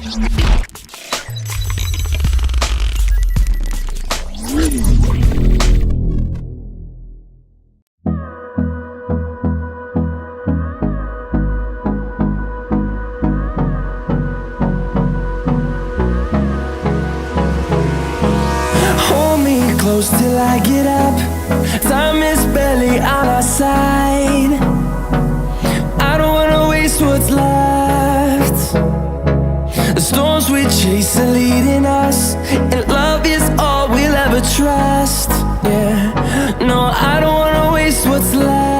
Hold me close till I get up. Time is barely on our side. I don't wanna waste what's left. The storms we chase are leading us, and love is all we'll ever trust. Yeah, no, I don't wanna waste what's left.